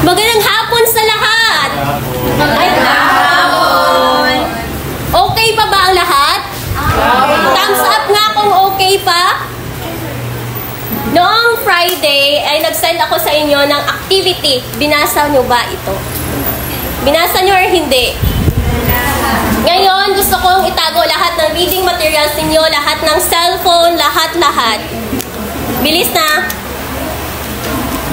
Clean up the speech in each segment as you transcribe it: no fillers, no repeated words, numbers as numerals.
Magandang hapon sa lahat! Magandang hapon! Okay pa ba ang lahat? Thumbs up nga kung okay pa. Noong Friday ay nag-send ako sa inyo ng activity. Binasa nyo ba ito? Binasa nyo or hindi? Ngayon, gusto kong itago lahat ng reading materials ninyo, lahat ng cellphone, lahat-lahat. Bilis na!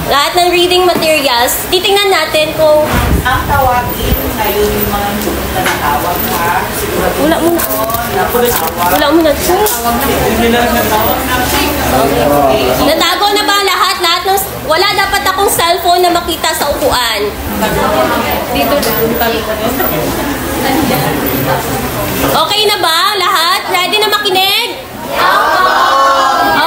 Lahat ng reading materials, titingnan natin kung ang tawagin ngayon yung mga pumunta na tawag ha. wala muna. Wala muna. Natago na ba lahat? Lahat ng wala dapat akong cellphone na makita sa upuan. Dito. Okay na ba lahat? Ready na makinig?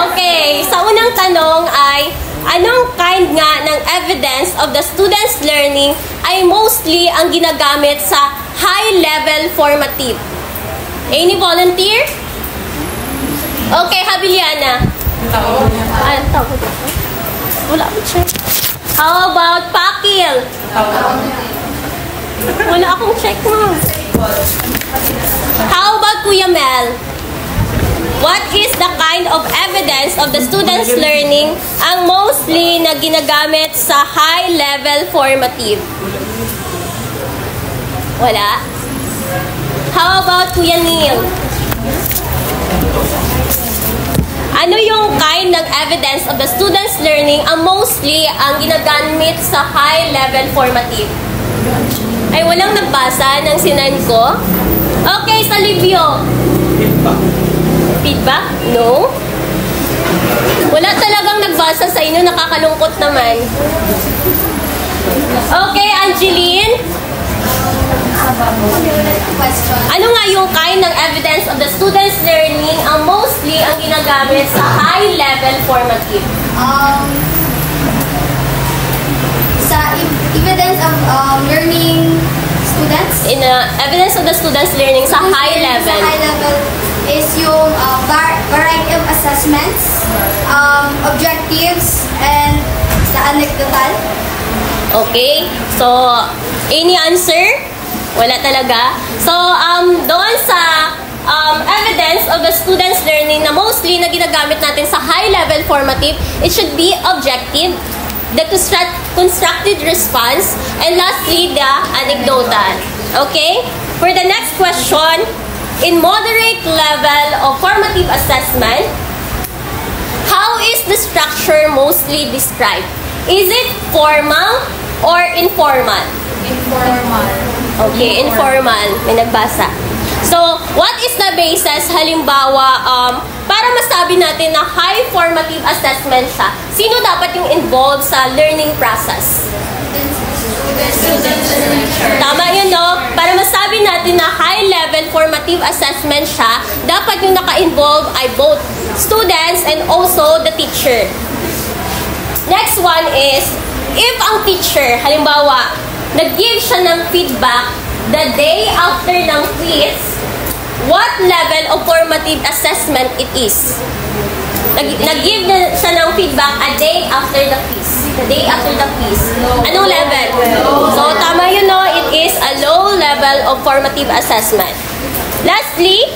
Okay, sa unang tanong ay anong kind nga ng evidence of the student's learning ay mostly ang ginagamit sa high-level formative? Any volunteer? Okay, Habiliana. Wala akong check. How about Pakil? Wala akong check, ma'am. How about Kuya Mel? What is the kind of evidence of the student's learning ang mostly na ginagamit sa high-level formative? Wala? How about Kuya Neil? Ano yung kind ng evidence of the student's learning ang mostly ang ginagamit sa high-level formative? Ay, walang nagbasa ng sinend ko? Okay, sa Livio. Feedback? No? Wala talagang nagbasa sa inyo. Nakakalungkot naman. Okay, Angeline? Ano nga yung kind ng evidence of the student's learning ang mostly ang ginagamit sa high-level formative? Sa evidence of learning students? In evidence of the student's learning sa high level. Sa high level is yung variety of assessments, objectives, and the anecdotal. Okay. So, any answer? Wala talaga. So, doon sa evidence of the student's learning na mostly na ginagamit natin sa high-level formative, it should be objective, the constructed response, and lastly, the anecdotal. Okay? For the next question, in moderate level of formative assessment, how is the structure mostly described? Is it formal or informal? Informal. Okay, informal. May nagbasa. So, what is the basis, halimbawa, para masabi natin na high formative assessment siya, sino dapat yung involved sa learning process? Tama yun, no? Para masabi natin na high-level formative assessment siya, dapat yung naka-involve ay both students and also the teacher. Next one is, if ang teacher, halimbawa, nag-give siya ng feedback the day after ng quiz, what level of formative assessment it is? Nag-give siya ng feedback a day after the quiz. The day after the quiz. Anong level? So, tama yun, no? It is a low level of formative assessment. Lastly,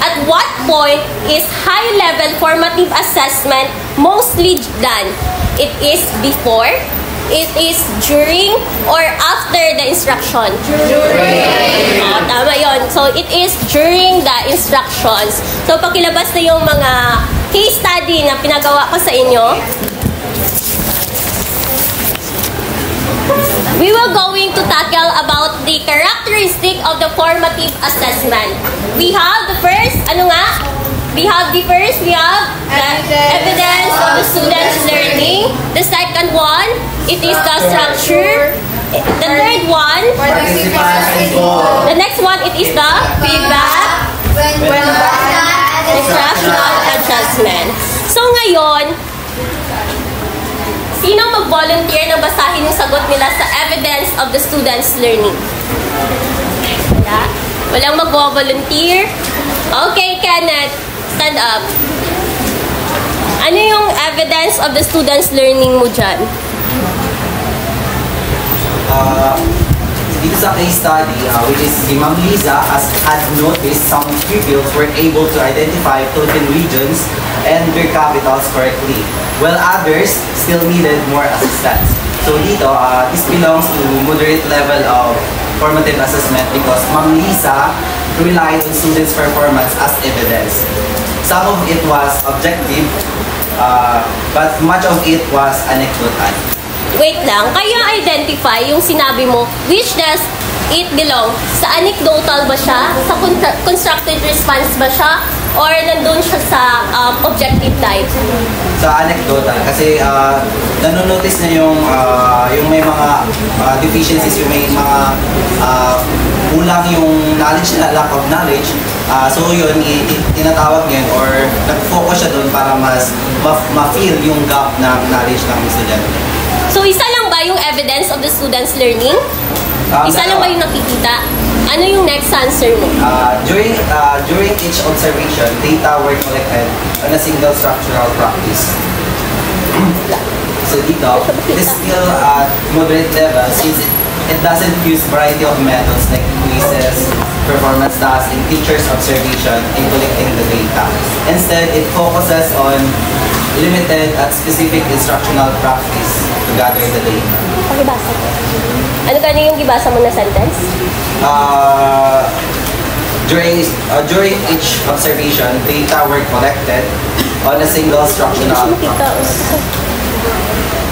at what point is high-level formative assessment mostly done? It is before, it is during, or after the instruction? During. Tama yun. So, it is during the instructions. So, pakilabas na yung mga case study na pinagawa ko sa inyo. We will going to tackle about the characteristic of the formative assessment. We have the first, we have the evidence of the student's learning. The second one, it is the structure. The third one, the next one, it is the feedback, instructional adjustment. So ngayon, sino mag-volunteer na basahin yung sagot nila sa evidence of the student's learning? Wala? Walang mag-volunteer? Okay, Kenneth. Stand up. Ano yung evidence of the student's learning mo dyan? dito sa case study, which is si Ma'am Liza, as had noticed, some pupils were able to identify Philippine regions and their capitals correctly, while others still needed more assistance. So dito, this belongs to moderate level of formative assessment because Ma'am Liza relied on students' performance as evidence. Some of it was objective, but much of it was anecdotal. Wait lang, kaya identify yung sinabi mo, which does it belong? Sa anecdotal ba siya? Sa constructed response ba siya? Or nandun siya sa objective type? Sa anecdotal, kasi nanonotice na yung may mga deficiencies, yung may mga kulang yung knowledge na, lack of knowledge. So yun, tinatawag yun or nag-focus siya doon para mas ma-feel yung gap ng knowledge ng estudyante. So, isa lang ba yung evidence of the student's learning? Isa lang ba yung nakikita? Ano yung next answer mo? During each observation, data were collected on a single structural practice. So dito, it is still at moderate level since it doesn't use variety of methods like quizzes, performance tasks, and teacher's observation in collecting the data. Instead, it focuses on limited at specific instructional practice to gather the data. Pakibasa ko. Ano gano'n yung gibasa mo na sentence? During each observation, data were collected on a single structural practice.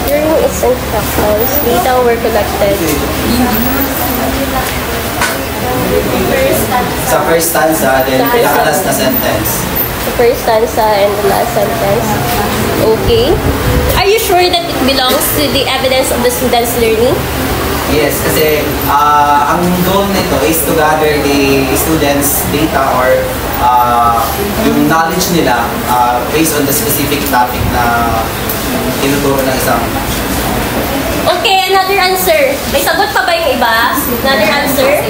During its instructions, data were collected. Sa first stanza, then pinakalas na sentence. The first stanza and the last sentence. Okay. Are you sure that it belongs to the evidence of the student's learning? Yes, kasi ang goal nito is to gather the students' data or yung knowledge nila based on the specific topic na tinuturo ng isang. Okay, another answer. May sagot pa ba yung iba? Another answer?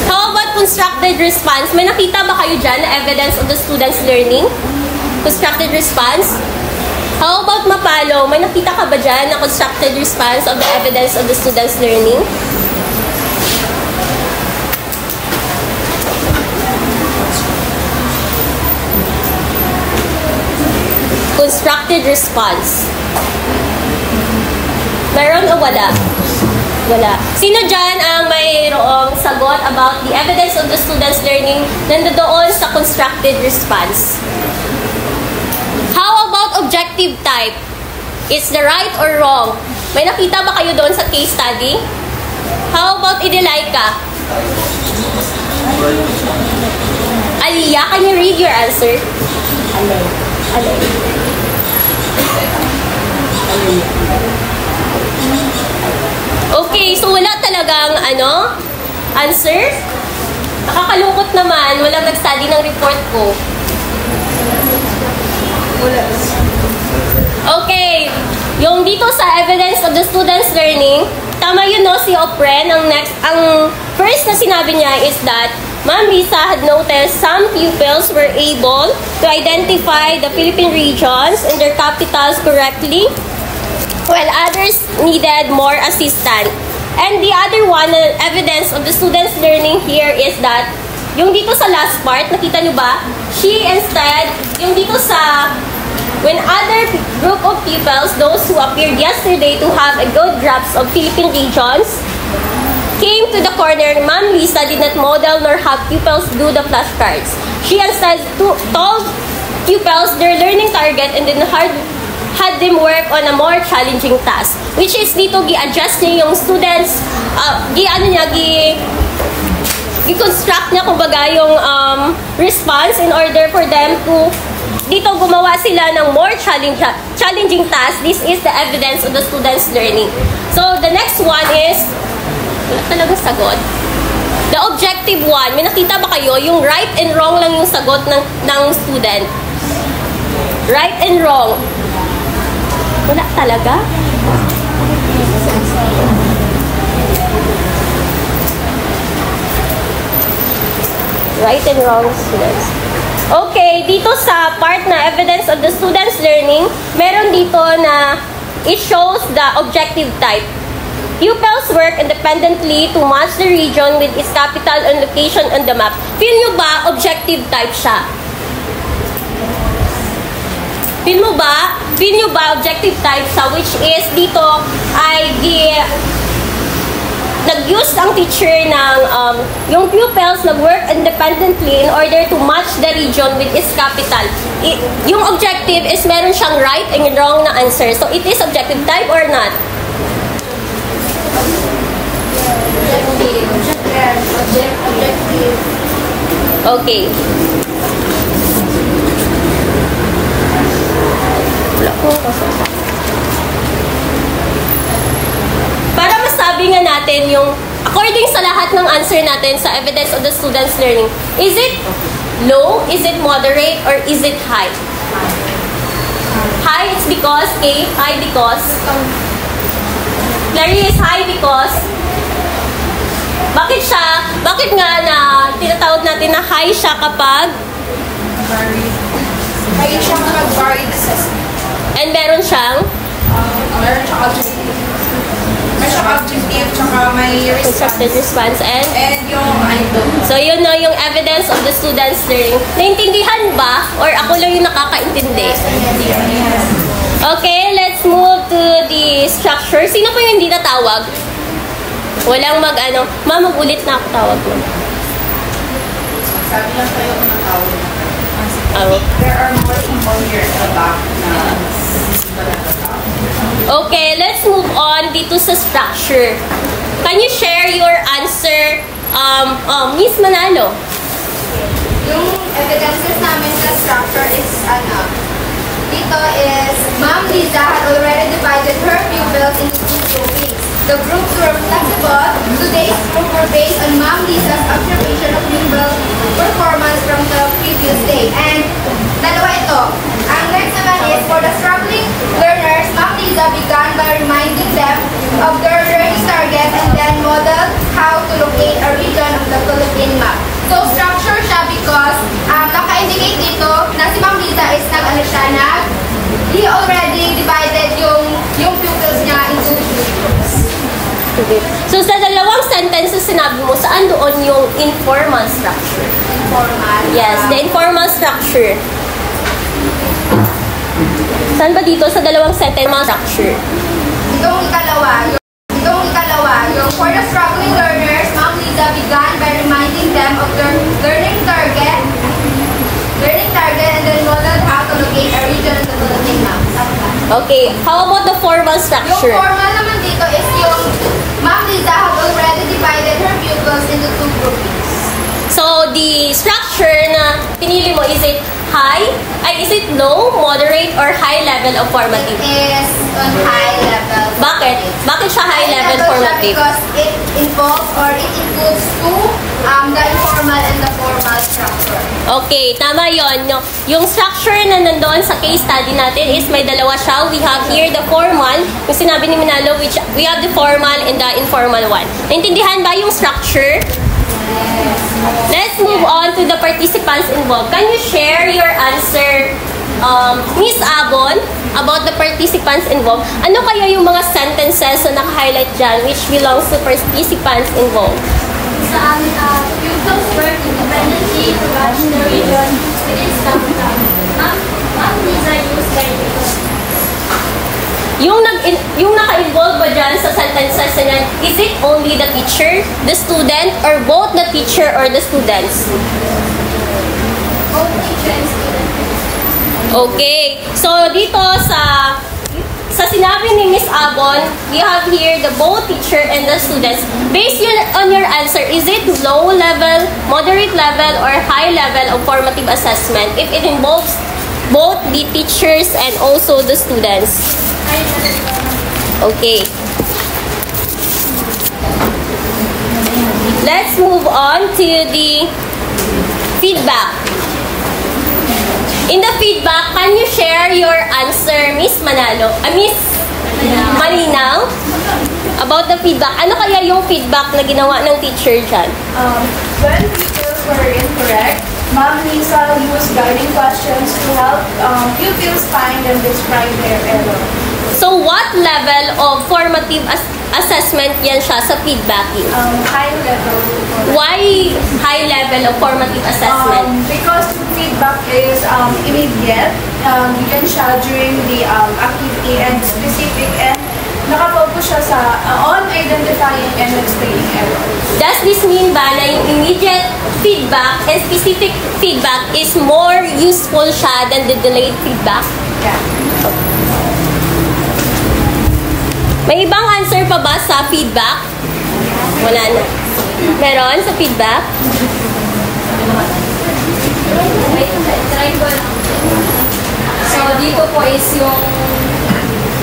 How about constructed response? May nakita ba kayo dyan na evidence of the student's learning? Constructed response? How about mapalo? May nakita ka ba dyan na constructed response of the evidence of the student's learning? Constructed response. Meron o wala? Wala. Sino dyan ang mayroong sagot about the evidence of the student's learning nandoon sa constructed response? How about objective type? Is the right or wrong? May nakita ba kayo doon sa case study? How about Idelaika? Aliyah, can you read your answer? Alay. Okay, so wala talagang answer? Nakakalungkot naman, walang nag-study ng report ko. Okay, yung dito sa evidence of the student's learning, tama yun no, si Opren, ang first na sinabi niya is that Ma'am Liza had noticed some pupils were able to identify the Philippine regions and their capitals correctly, while others needed more assistance. And the other one, evidence of the student's learning here is that, yung dito sa last part, nakita nyo ba? She instead, yung dito sa, when other group of pupils, those who appeared yesterday to have a good grasp of Philippine regions, came to the corner, Ma'am Liza did not model nor have pupils do the flashcards. She instead told pupils their learning target and then had them work on a more challenging task. Which is dito gi-adjust niya yung students, i-construct niya kumbaga yung response in order for them to dito gumawa sila ng more challenging task. This is the evidence of the student's learning. So the next one is wala talaga sagot. The objective one, may nakita ba kayo? Yung right and wrong lang yung sagot ng student. Right and wrong. Wala talaga? Right and wrong students. Okay, dito sa part na evidence of the student's learning, meron dito na it shows the objective type. Pupils work independently to match the region with its capital and location on the map. Feel nyo ba objective type siya? Feel nyo ba objective type siya, which is dito ay nag-use ang teacher ng yung pupils nag-work independently in order to match the region with its capital. Yung objective is meron siyang right and wrong na answer. So, it is objective type or not? Objective. Okay. Para masabi nga natin yung according sa lahat ng answer natin sa evidence of the student's learning, is it low, is it moderate, or is it high? High is because, okay, high because Clary is high because bakit nga na tinatawag natin na high siya kapag May siyang varied assessment. and meron siyang Meron siyang objective. May siyang objective, tsaka may constructed response and yung so yun na yung evidence of the student's learning. Naintindihan ba? Or ako lang yung nakakaintindi? Okay, let's move to the structure. Sino po yung hindi natawag? Walang mag-ulit na ako tawag mo. Sabi lang kayo kung natawag. Oh. There are more people here at the back na Okay, let's move on dito sa structure. Can you share your answer, Miss Manalo? Yung evidences namin sa structure is dito is Ma'am Liza had already divided her pupils into two groupings. The groups were flexible. Today's group were based on Ma'am Liza's observation of pupil performance from the previous day. And dalawa ito. Ang next naman is for the struggling learners, Ma'am Liza began by reminding them of their learning target and then modeled how to locate a region of the Philippine map. So structure siya because naka-indicate dito na si Ma'am Liza is he already divided yung pupils niya into two groups. So sa dalawang sentences sinabi mo, saan doon yung informal structure? Informal. Yes, the informal structure. Saan ba dito sa dalawang sentence structure? Itong ikalawa, yung for the struggling learners, Ma'am Liza began by reminding them of their learning target and then modeled how to locate a region in the Philippine map. Okay, how about the formal structure? Yung formal naman dito is yung Ma'am Liza had already divided her pupils into two groupings. So the structure na pinili mo, is it high? Is it low, moderate, or high level of formative? It is on high level. Bakit? Bakit siya high level formative? Because it involves or it includes the informal and the formal structure. Okay, tama yon. No? Yung structure na nandoon sa case study natin is may dalawa siya. We have here the formal, yung sinabi ni Manalo, which we have the formal and the informal one. Naintindihan ba yung structure? Yes. Let's move on to the participants involved. Can you share your answer, Miss Abon, about the participants involved? Ano kaya yung mga sentences na naka-highlight dyan which belongs to participants involved? Sa pupils work independently to match the region with its capital. Ma'am Liza used guidance. Yung naka-involve ba dyan sa sentences na yan, is it only the teacher, the student, or both the teacher or the students? Both teacher and student. Okay. So, dito sa sinabi ni Miss Abon, we have here the both teacher and the students. Based on your answer, is it low level, moderate level, or high level of formative assessment if it involves both the teachers and also the students? Okay. Let's move on to the feedback. In the feedback, can you share your answer, Miss Manalo? Miss Malinaw? About the feedback. Ano kaya yung feedback na ginawa ng teacher dyan? When pupils were incorrect, Ma'am Liza used guiding questions to help pupils find and describe their error. So, what level of formative assessment yan siya sa feedbacking? High level. Why high level of formative assessment? Because feedback is immediate, given siya during the activity and specific, and nakafocus siya sa on identifying and explaining errors. Does this mean ba na yung immediate feedback and specific feedback is more useful siya than the delayed feedback? Yeah. May ibang answer pa ba sa feedback? Wala na. Meron sa feedback? So, dito po is yung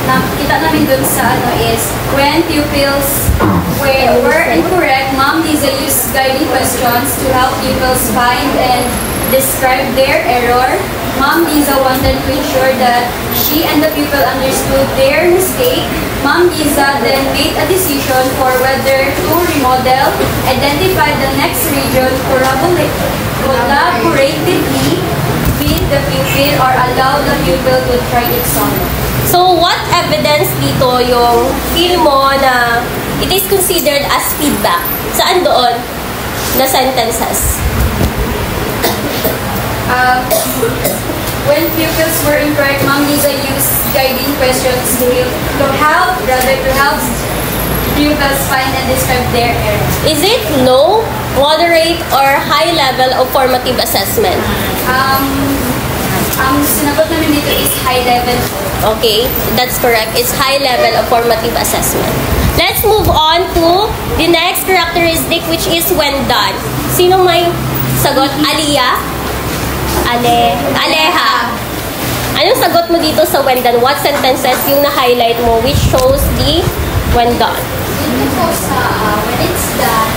nakita namin dun sa is when pupils were incorrect, Ma'am Liza used guiding questions to help pupils find and describe their error. Ma'am Liza wanted to ensure that she and the pupil understood their mistake. Ma'am Liza then made a decision for whether to remodel, identify the next region collaboratively with the pupil, or allow the pupil to try it solo. So, what evidence dito yung feel mo na it is considered as feedback? Saan doon? Na sentences? When pupils were incorrect, Ma'am Liza used guiding questions to help pupils find and describe their errors. Is it low, moderate, or high level of formative assessment? Sinagot namin dito is high level. Okay, that's correct. It's high level of formative assessment. Let's move on to the next characteristic, which is when done. Sino may sagot? Aliyah? Aleha. Anong sagot mo dito sa when done? What sentences yung na-highlight mo which shows the when done? Dito po sa when it's done,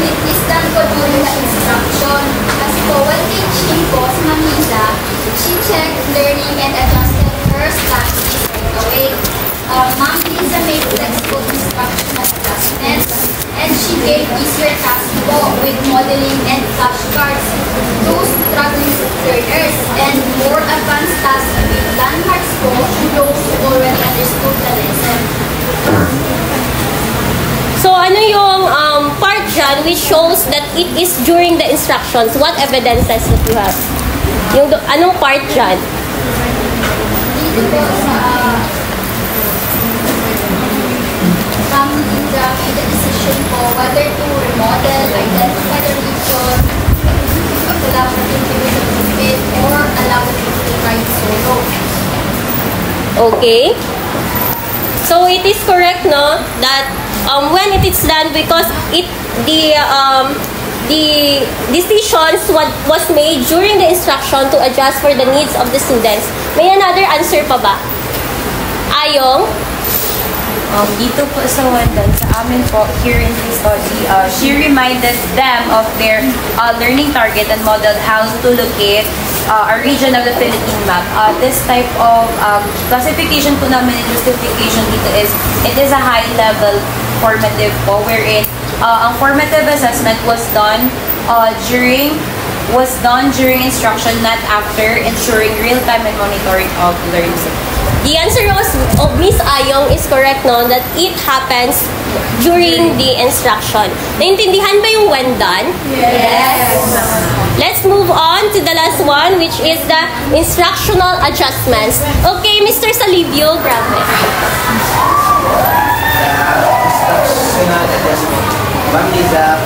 it is done po during the instruction. Kasi po, when teaching po sa Ma'am Liza, she checked learning and adjusted her strategies right away. Ma'am Liza made textbook instructional adjustments, and she gave easier tasks po with modeling and flashcards to struggling learners, and more advanced tasks with landmarks po to those who already understood the lesson. So, ano yung part dyan which shows that it is during the instructions? What evidences that you have? Yung anong part dyan? Dito po sa Ma'am Liza made the decision po whether to remodel, identify the region, collaborate with the pupil, or allow the pupil to try it solo. Okay. So, it is correct, no? That when it is done, because the decisions was made during the instruction to adjust for the needs of the students. May another answer pa ba? Ayong? Dito po sa Wendan, sa amin po, here in the study, she reminded them of their learning target and modeled how to locate a region of the Philippine map. This type of classification po namin and justification dito is, it is a high-level formative po, wherein ang formative assessment was done during instruction, not after, ensuring real-time and monitoring of learning. The answer of Miss Ayong is correct, no? That it happens during the instruction. Naintindihan ba yung when done? Yes. Let's move on to the last one, which is the instructional adjustments. Okay, Mr. Salivio, grabe. Instructional adjustment. Ma'am Liza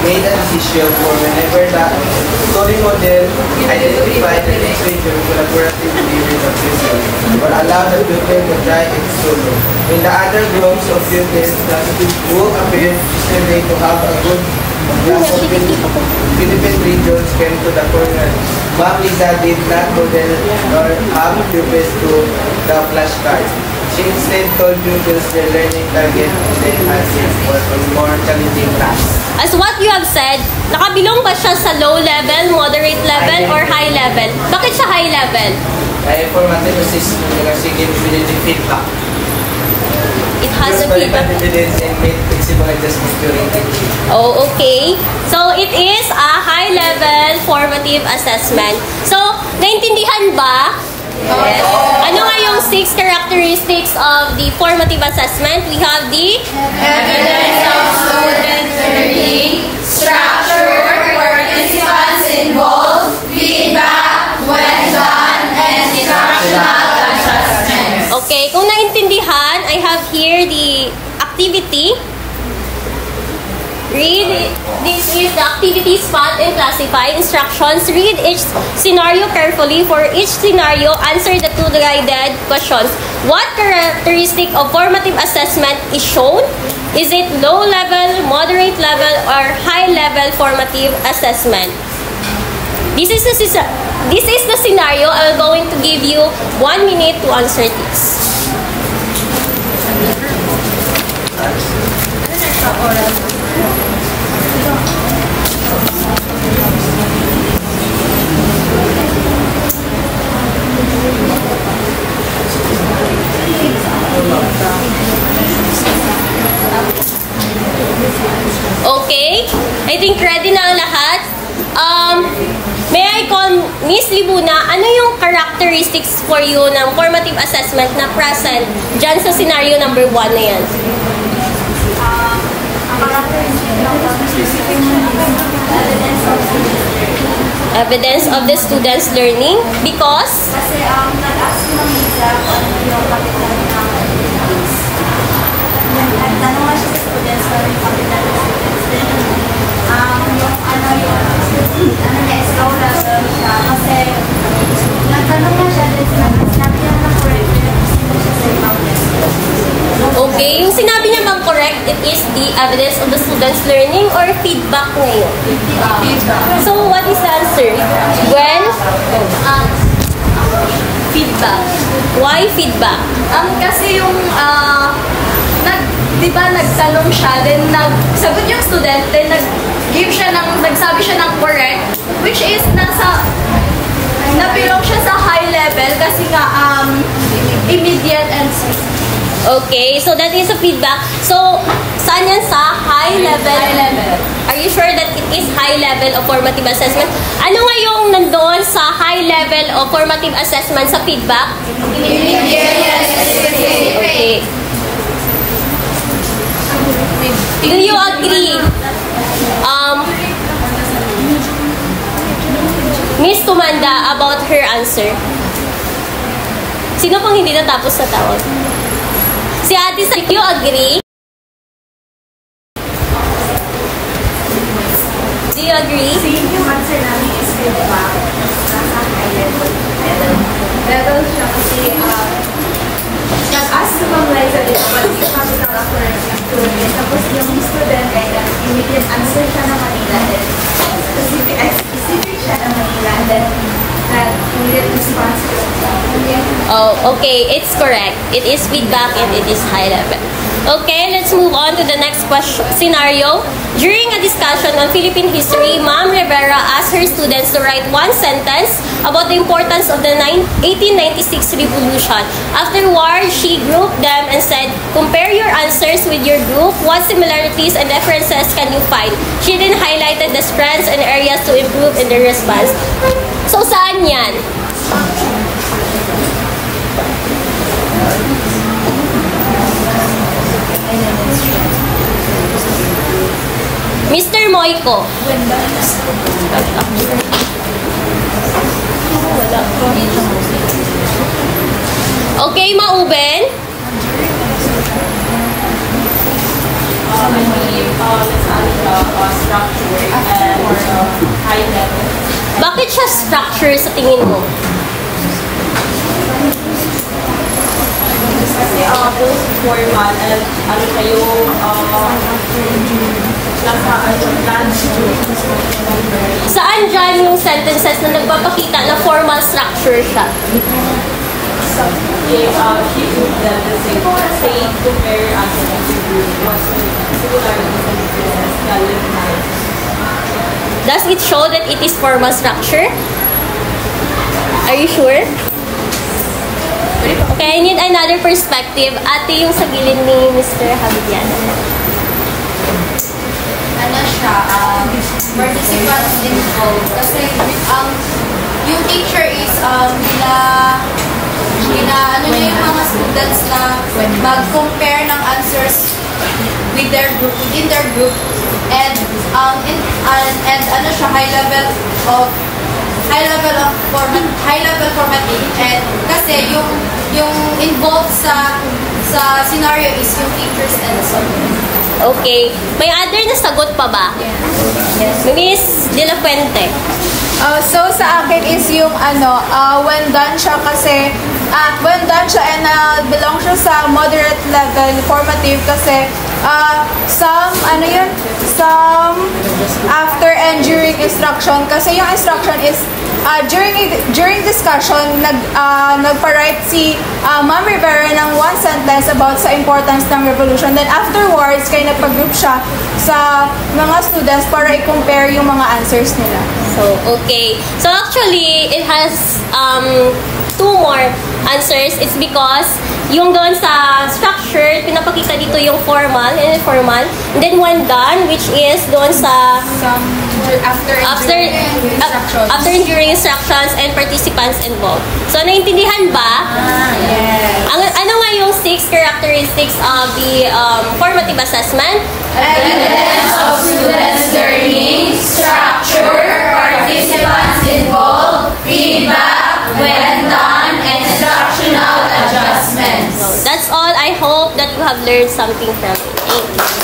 made a decision for whenever the story model identify the next region collaboratively with the pupil, or allow the pupil to try it solo. In the other groups of pupils who appeared yesterday to have a good grasp of Philippine regions came to the corner. Ma'am Liza did not model or have pupils to the flashcards. She instead told pupils their learning target and then answers for more challenging tasks. As what you have said, nakabilong ba siya sa low level, moderate level, or high level? Bakit siya high level? Kaya formative assessment kasi gives really feedback. It has a feedback. Evidence and made flexible adjustments during teaching. Oh, okay. So, it is a high-level formative assessment. So, naintindihan ba Ano nga yung 6 characteristics of the formative assessment? We have the Evidence of student learning, structure, participants involved, feedback, when done, and instructional adjustments. Okay, kung naintindihan, I have here the activity. Read, this is the activity, spot and classify instructions. Read each scenario carefully. For each scenario, answer the 2 guided questions. What characteristic of formative assessment is shown? Is it low level, moderate level, or high level formative assessment? This is the scenario. I'm going to give you 1 minute to answer this. Okay, I think ready na ang lahat. May I call Miss Libuna, ano yung characteristics for you ng formative assessment na present dyan sa scenario number 1 na yan? Evidence of the student's learning because? Kasi nag-ask ng exam on yung capital ng students. Nagtanong nga siya sa students on yung capital ng students. Then, yung na-explain na siya. Kasi, nagtanong nga siya din sinabi niya na correct na siya sa ibang Okay, yung sinabi niya bang correct, it is the evidence of the student's learning or feedback ngayon? feedback. So, what is the answer? When? Feedback. Why feedback? Kasi yung, di ba nagtanong siya, then nagsagot yung student, then nagsabi siya ng correct, which is napilong siya sa high level kasi nga, immediate and Okay, so that is a feedback. So, saan yan sa high level? high level. Are you sure that it is high level of formative assessment? Ano nga yung nandoon sa high level of formative assessment sa feedback? Okay. Do you agree? Miss Tumanda about her answer. Sino pang hindi natapos sa tawag? Si Ate Sa, you agree? Do you agree? Yung answer namin is feedback. Nasa high level. Level siya kasi nag-ask si Ma'am Liza din about the capital occurrence ng student. Tapos yung student ay immediate answer siya na Manila. Then specific siya na Manila. Then immediate response siya. Oh, okay. It's correct. It is feedback and it is high level. Okay, let's move on to the next question scenario. During a discussion on Philippine history, Ma'am Rivera asked her students to write 1 sentence about the importance of the 1896 revolution. Afterwards, she grouped them and said, compare your answers with your group. What similarities and differences can you find? She then highlighted the strengths and areas to improve in the response. So, saan yan? Mr. Moico. Okay, Mauben. Structure and high level. Bakit siya structure sa tingin mo? Kasi both formal and ano kayo Saan dyan yung sentences na nagpapakita na formal structure siya? she proved them the same compare as an group was similarities and differences galvanized. Does it show that it is formal structure? Are you sure? Okay, I need another perspective. Ate yung sa gilid ni Mr. Javier. Ano siya, participants involved. Kasi yung teacher is ano niya yung mga students na mag-compare ng answers with their group, within their group, and ano siya, high level formatting, and kasi yung involved sa scenario is yung teachers and the students. Okay. May other na sagot pa ba? Yes. Miss De La Fuente. So sa akin is yung when done siya kasi when done siya and belong siya sa moderate level formative kasi some after and during instruction kasi yung instruction is during discussion nagpa-write si Ma'am Rivera ng one sentence about sa importance ng revolution, then afterwards kaya nagpa-group siya sa mga students para i-compare yung mga answers nila. So, okay. So, actually, it has two more answers. It's because yung doon sa structure, pinapakita dito yung formal and informal. And then when done, which is doon sa after and during instructions and participants involved. So, naintindihan ba? Yes. Ano nga yung 6 characteristics of the formative assessment? Evidence of students' learning, structure, participants involved, feedback, when done, and instructional adjustments. So, that's all. I hope that you have learned something from it. Thank you.